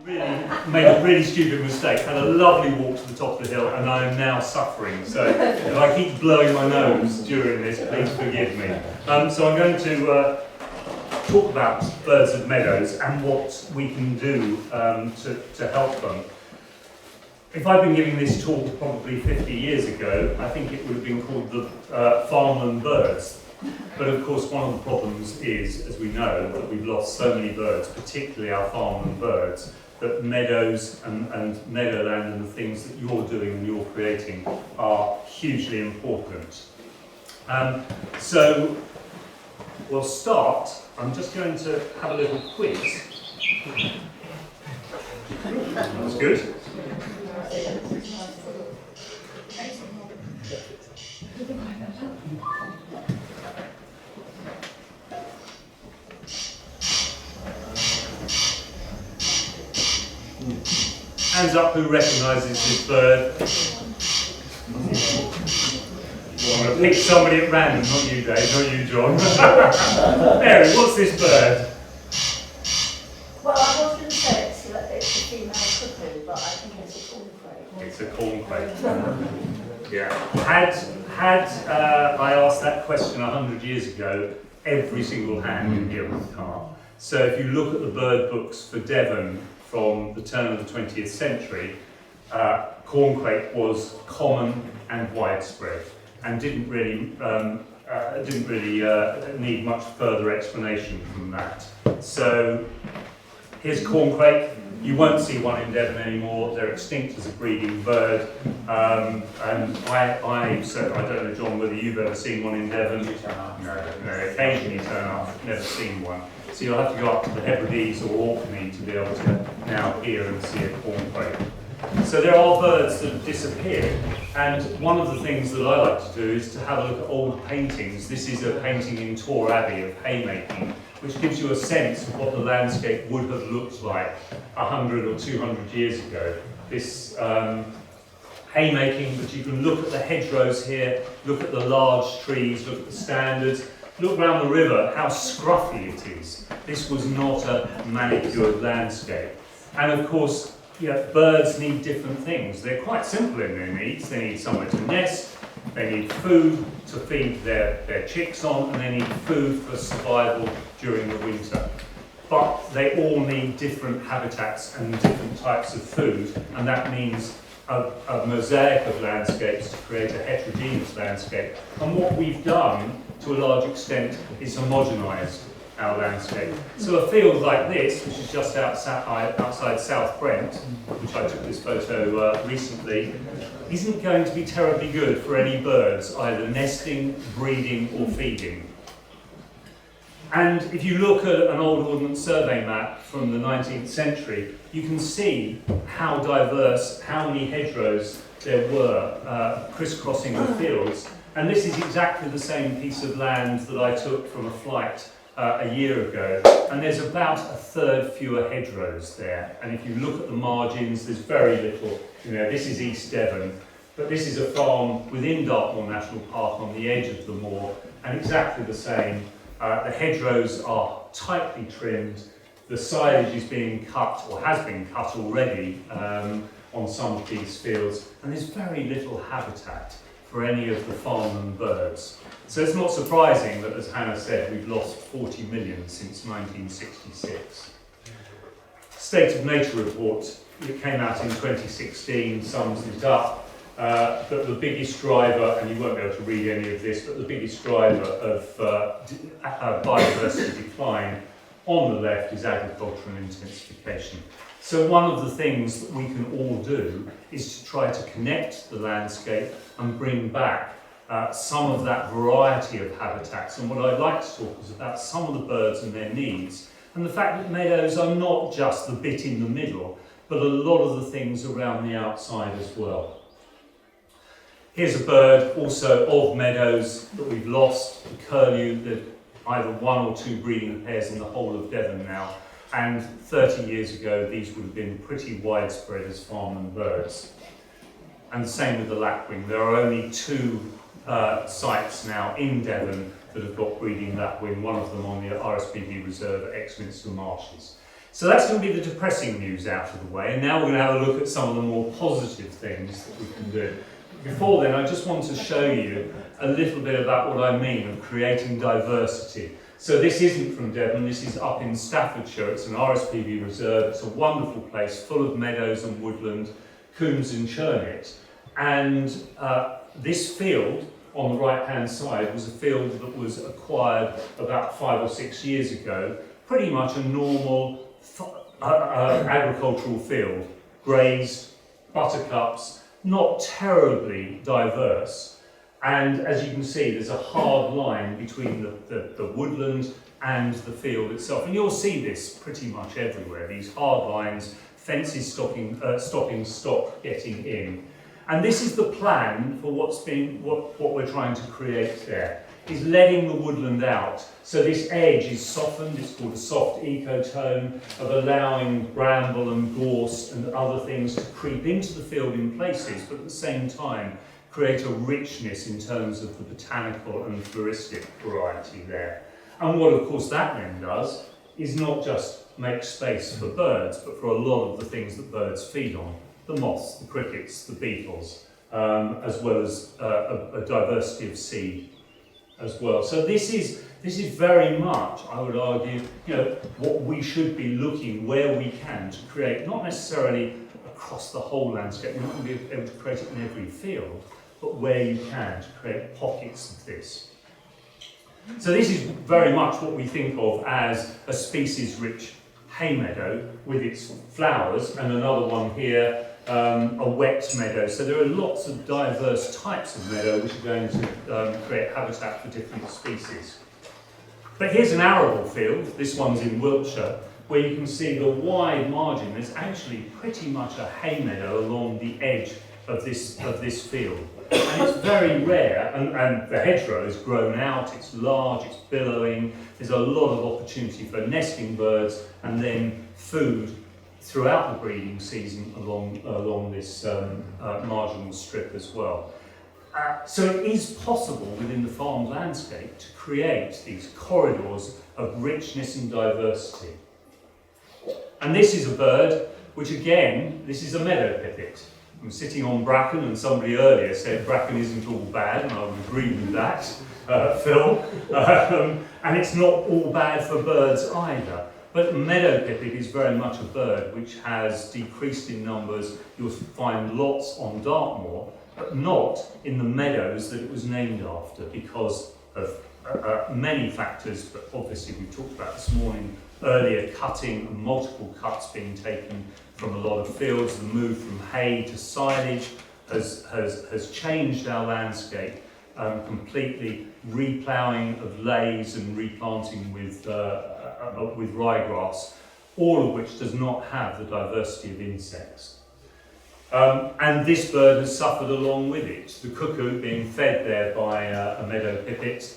made a really stupid mistake, had a lovely walk to the top of the hill, and I am now suffering. So if I keep blowing my nose during this, please forgive me. So I'm going to talk about birds of Meadows and what we can do to help them. If I'd been giving this talk probably 50 years ago, I think it would have been called the Farmland Birds. But of course, one of the problems is, as we know, that we've lost so many birds, particularly our farmland birds, that meadows and meadowland and the things that you're doing and you're creating are hugely important. So we'll start. I'm just going to have a little quiz. That's good. Hands up who recognises this bird. I'm going to pick somebody at random, not you Dave, not you John. Mary, what's this bird? Well, I was going to say it's a female cuckoo, but I think it's a corncrake. It's a corncrake. Yeah. Had I asked that question 100 years ago, every single hand in here would come. So if you look at the bird books for Devon from the turn of the 20th century, corncrake was common and widespread, and didn't really need much further explanation from that. So here's corncrake. You won't see one in Devon anymore. They're extinct as a breeding bird. And I don't know, John, whether you've ever seen one in Devon. No, they occasionally turn up. Never seen one. So you'll have to go up to the Hebrides or Orkney to be able to now hear and see a corncrake. So there are birds that have disappeared, and one of the things that I like to do is to have a look at old paintings. This is a painting in Tor Abbey of haymaking, which gives you a sense of what the landscape would have looked like 100 or 200 years ago. This haymaking, but you can look at the hedgerows here, look at the large trees, look at the standards, look round the river, how scruffy it is. This was not a manicured landscape. And of course, birds need different things. They're quite simple in their needs. They need somewhere to nest, they need food to feed their chicks on, and they need food for survival during the winter. But they all need different habitats and different types of food, and that means a mosaic of landscapes to create a heterogeneous landscape. And what we've done, to a large extent, is homogenised our landscape. So a field like this, which is just outside South Brent, which I took this photo recently, isn't going to be terribly good for any birds, either nesting, breeding or feeding. And if you look at an old Ordnance Survey map from the 19th century, you can see how diverse, how many hedgerows there were crisscrossing the fields. And this is exactly the same piece of land that I took from a flight a year ago, and there's about a third fewer hedgerows there. And if you look at the margins, there's very little. This is East Devon, but this is a farm within Dartmoor National Park on the edge of the moor, and exactly the same. The hedgerows are tightly trimmed. The silage is being cut, or has been cut already, on some of these fields, and there's very little habitat for any of the farmland birds. So it's not surprising that, as Hannah said, we've lost 40 million since 1966. State of Nature report, it came out in 2016, sums it up, that the biggest driver, and you won't be able to read any of this, but the biggest driver of biodiversity decline on the left is agriculture and intensification. So one of the things that we can all do is to try to connect the landscape and bring back some of that variety of habitats. And what I'd like to talk is about some of the birds and their needs, and the fact that meadows are not just the bit in the middle, but a lot of the things around the outside as well. Here's a bird also of meadows that we've lost, the curlew. There are either one or two breeding pairs in the whole of Devon now, and 30 years ago these would have been pretty widespread as farmland birds. And the same with the lapwing. There are only two sites now in Devon that have got breeding lapwing, one of them on the RSPB reserve at Exminster Marshes. So that's going to be the depressing news out of the way, and now we're going to have a look at some of the more positive things that we can do. Before then, I just want to show you a little bit about what I mean of creating diversity. So this isn't from Devon, this is up in Staffordshire. It's an RSPB reserve. It's a wonderful place full of meadows and woodland, combes and churnet. And this field on the right-hand side was a field that was acquired about 5 or 6 years ago. Pretty much a normal agricultural field, grazed, buttercups, not terribly diverse. And as you can see, there's a hard line between the woodland and the field itself. And you'll see this pretty much everywhere, these hard lines, fences stopping stock getting in. And this is the plan for what we're trying to create there, is letting the woodland out. So this edge is softened, it's called a soft ecotone, of allowing bramble and gorse and other things to creep into the field in places, but at the same time create a richness in terms of the botanical and floristic variety there. And what of course that then does is not just make space for birds, but for a lot of the things that birds feed on. The moths, the crickets, the beetles, as well as a diversity of seed as well. So this is very much, I would argue, what we should be looking where we can to create, not necessarily across the whole landscape. You're not going to be able to create it in every field, but where you can to create pockets of this. So this is very much what we think of as a species-rich hay meadow with its flowers, and another one here, a wet meadow. So there are lots of diverse types of meadow which are going to create habitat for different species. But here's an arable field, this one's in Wiltshire, where you can see the wide margin. There's actually pretty much a hay meadow along the edge of this field. And it's very rare, and the hedgerow has grown out, it's large, it's billowing, there's a lot of opportunity for nesting birds and then food throughout the breeding season along this marginal strip as well. So it is possible within the farm landscape to create these corridors of richness and diversity. And this is a bird which, again, this is a meadow pipit. I'm sitting on bracken, and somebody earlier said bracken isn't all bad, and I would agree with that, Phil. And it's not all bad for birds either. But meadow pipit is very much a bird which has decreased in numbers. You'll find lots on Dartmoor, but not in the meadows that it was named after because of many factors, but obviously we talked about this morning, earlier cutting and multiple cuts being taken from a lot of fields. The move from hay to silage has changed our landscape completely, reploughing of lays and replanting with ryegrass, all of which does not have the diversity of insects. And this bird has suffered along with it, the cuckoo being fed there by a meadow pipit.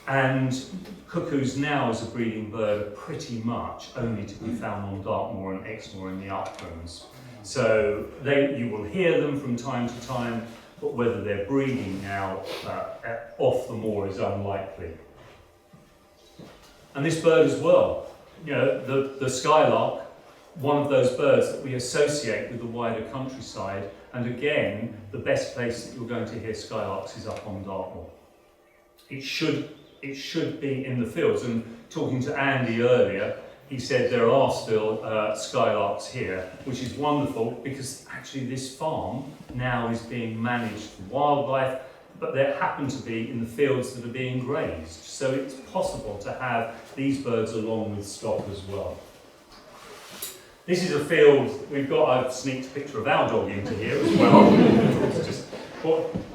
And cuckoos now as a breeding bird are pretty much only to be found on Dartmoor and Exmoor in the uplands. So you will hear them from time to time, but whether they're breeding now off the moor is unlikely. And this bird as well, the skylark, one of those birds that we associate with the wider countryside, and again, the best place that you're going to hear skylarks is up on Dartmoor. It should be in the fields, and talking to Andy earlier, he said there are still skylarks here, which is wonderful because actually this farm now is being managed for wildlife, but there happen to be in the fields that are being grazed. So it's possible to have these birds along with stock as well. This is a field, I've sneaked a picture of our dog into here as well. It's just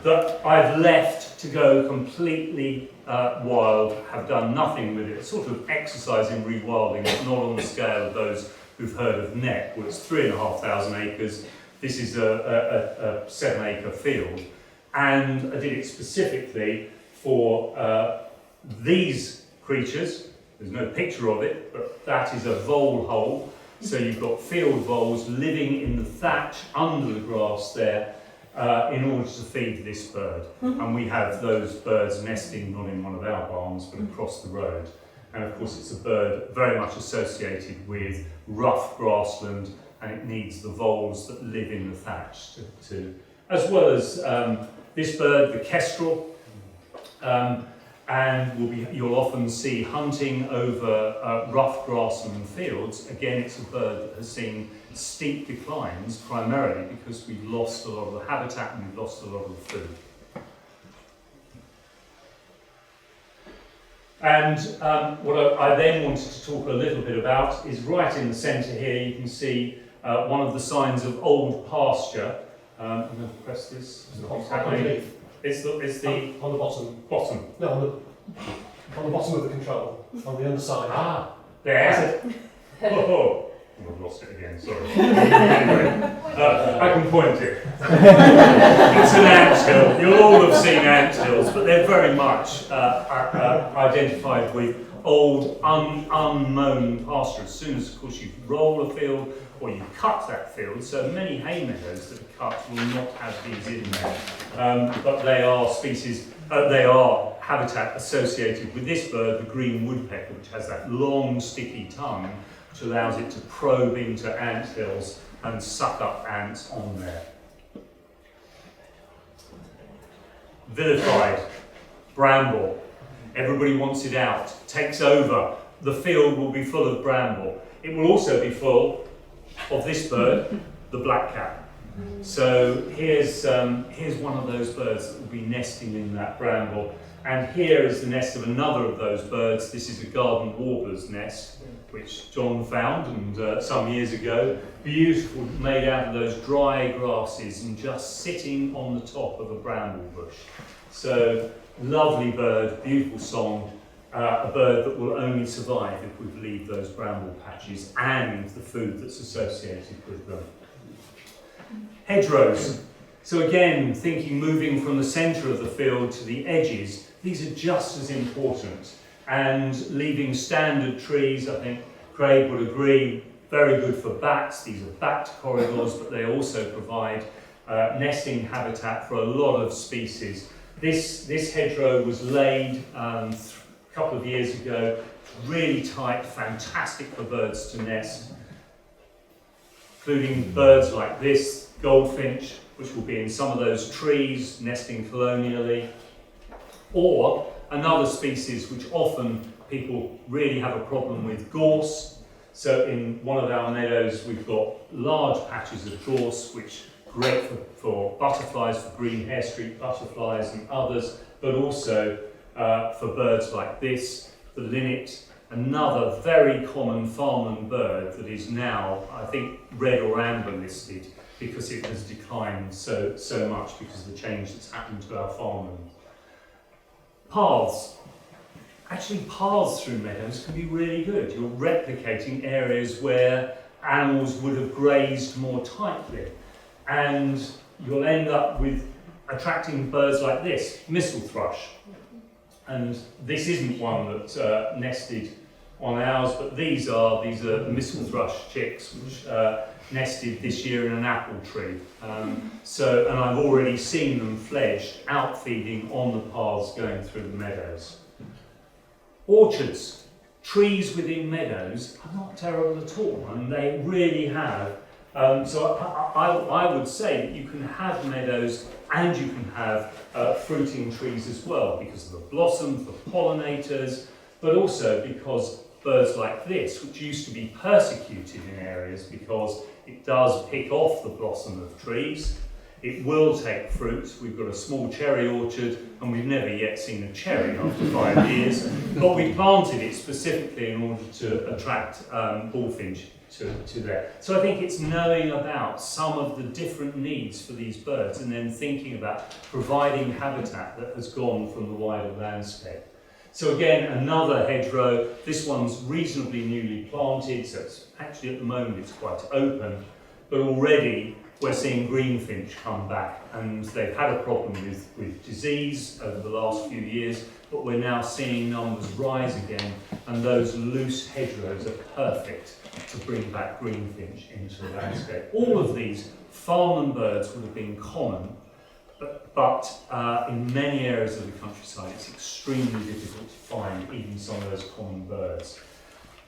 that I've left to go completely wild, have done nothing with it, sort of exercise in rewilding, but not on the scale of those who've heard of NEP, where it's 3,500 acres. This is a 7-acre field. And I did it specifically for these creatures. There's no picture of it, but that is a vole hole. So you've got field voles living in the thatch under the grass there in order to feed this bird. And we have those birds nesting not in one of our barns, but across the road. and of course it's a bird very much associated with rough grassland, and it needs the voles that live in the thatch as well as this bird, the kestrel, and you'll often see hunting over rough grassland fields. Again, it's a bird that has seen steep declines, primarily because we've lost a lot of the habitat and we've lost a lot of the food. And what I then wanted to talk a little bit about is right in the centre here, you can see one of the signs of old pasture. I'm going to press this. What's happening? It's the on the bottom. Bottom. No, on the bottom of the control, on the underside. Ah, there. Oh, I've lost it again. Sorry. Anyway, I can point it. It's an anthill. You'll all have seen anthills, but they're very much identified with old, unmown pasture. As soon as, of course, you roll a field or you cut that field, so many hay meadows that are cut will not have these in there. But they are species, they are habitat associated with this bird, the green woodpecker, which has that long, sticky tongue, which allows it to probe into anthills and suck up ants on there. Vilified, bramble. Everybody wants it out, takes over. The field will be full of bramble. It will also be full of this bird, the blackcap. So here's one of those birds that will be nesting in that bramble. And here is the nest of another of those birds. This is a garden warbler's nest, which John found and some years ago. Beautiful, made out of those dry grasses and just sitting on the top of a bramble bush. So lovely bird, beautiful song. A bird that will only survive if we leave those bramble patches and the food that's associated with them. Hedgerows. So again, moving from the centre of the field to the edges, these are just as important. And leaving standard trees, I think Craig would agree, very good for bats. These are bat corridors, but they also provide nesting habitat for a lot of species. This hedgerow was laid a couple of years ago, really tight, fantastic for birds to nest, including birds like this, goldfinch, which will be in some of those trees, nesting colonially, or another species which often people really have a problem with, gorse. So in one of our meadows, we've got large patches of gorse, which are great for butterflies, for green hair streak butterflies and others, but also for birds like this, the linnet, another very common farmland bird that is now, I think, red or amber listed because it has declined so much because of the change that's happened to our farmland. Paths. Actually, paths through meadows can be really good. You're replicating areas where animals would have grazed more tightly, and you'll end up with attracting birds like this, mistle thrush. And this isn't one that nested on ours, but these are the mistle thrush chicks which nested this year in an apple tree. And I've already seen them fledged out feeding on the paths going through the meadows. Orchards, trees within meadows are not terrible at all, and they really have. So I would say that you can have meadows and you can have fruiting trees as well because of the blossom, for pollinators, but also because birds like this, which used to be persecuted in areas because it does pick off the blossom of trees, it will take fruit. We've got a small cherry orchard and we've never yet seen a cherry after 5 years, but we planted it specifically in order to attract bullfinch to there. So I think it's knowing about some of the different needs for these birds and then thinking about providing habitat that has gone from the wider landscape. So again, another hedgerow. This one's reasonably newly planted, so it's actually at the moment it's quite open, but already we're seeing greenfinch come back, and they've had a problem with disease over the last few years, but we're now seeing numbers rise again, and those loose hedgerows are perfect to bring back greenfinch into the landscape. All of these farmland birds would have been common but in many areas of the countryside it's extremely difficult to find even some of those common birds.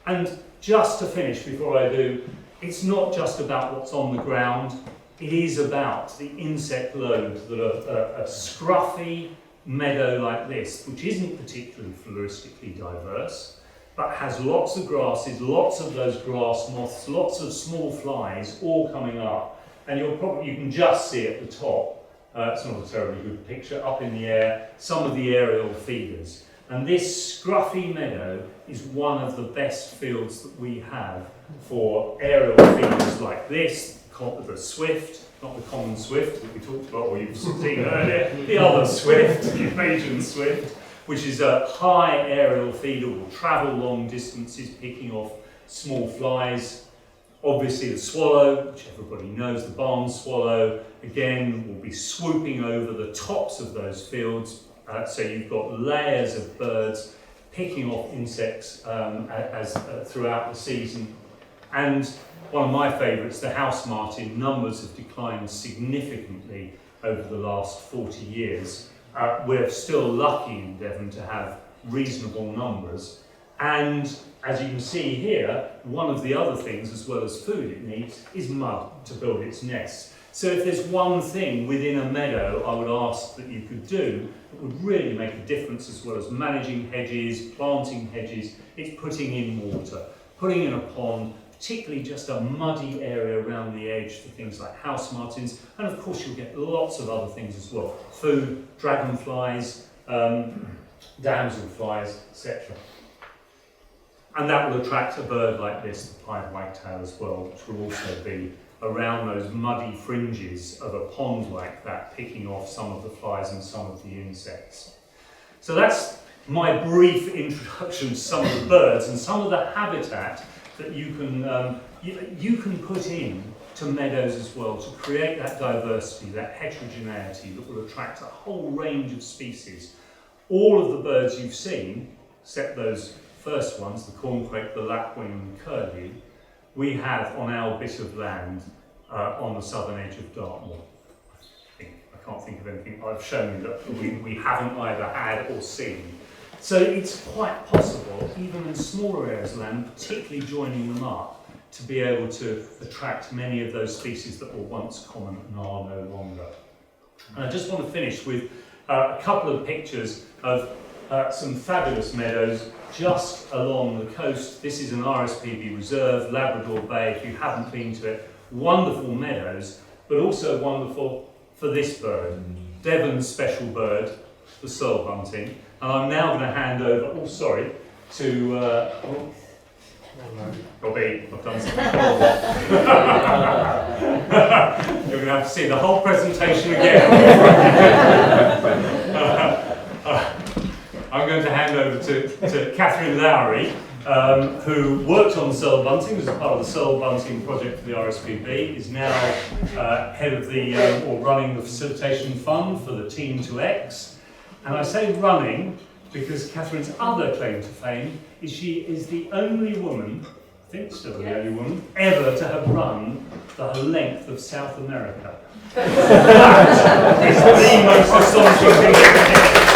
And just to finish before I do, it's not just about what's on the ground, it is about the insect load that a scruffy meadow like this, which isn't particularly floristically diverse, but has lots of grasses, lots of those grass moths, lots of small flies all coming up, and you can just see at the top, it's not a terribly good picture, up in the air, some of the aerial feeders. And this scruffy meadow is one of the best fields that we have for aerial feeders like this, the swift, not the common swift that we talked about or you've seen earlier, the other swift, the Asian swift, which is a high aerial feeder, will travel long distances picking off small flies. Obviously the swallow, which everybody knows, the barn swallow, again will be swooping over the tops of those fields. So you've got layers of birds picking off insects throughout the season. And one of my favourites, the house martin, numbers have declined significantly over the last 40 years. We're still lucky in Devon to have reasonable numbers. And as you can see here, one of the other things, as well as food it needs, is mud to build its nests. So if there's one thing within a meadow I would ask that you could do that would really make a difference, as well as managing hedges, planting hedges, it's putting in water, putting in a pond, particularly just a muddy area around the edge for things like house martins, and of course you'll get lots of other things as well. Food, dragonflies, damselflies, etc. And that will attract a bird like this, the pied wagtail as well, which will also be around those muddy fringes of a pond like that, picking off some of the flies and some of the insects. So that's my brief introduction to some of the birds and some of the habitat that you can put in to meadows as well, to create that diversity, that heterogeneity that will attract a whole range of species. All of the birds you've seen, except those first ones, the corncrake, the lapwing and the curlew, we have on our bit of land on the southern edge of Dartmoor. I can't think of anything I've shown you that we haven't either had or seen. So it's quite possible, even in smaller areas of land, particularly joining them up, to be able to attract many of those species that were once common and are no longer. And I just want to finish with a couple of pictures of some fabulous meadows just along the coast. This is an RSPB reserve, Labrador Bay, if you haven't been to it. Wonderful meadows, but also wonderful for this bird, Devon's special bird, the searle bunting. And I'm now going to hand over, to Robbie, I've done something horrible. You're going to have to see the whole presentation again. I'm going to hand over to Catherine Lowry, who worked on the searle bunting, was a part of the searle bunting project for the RSPB, is now head of or running the facilitation fund for the Team to X. And I say running because Catherine's other claim to fame is she is the only woman, I think still the only woman, ever to have run the length of South America. That is the most astonishing thing.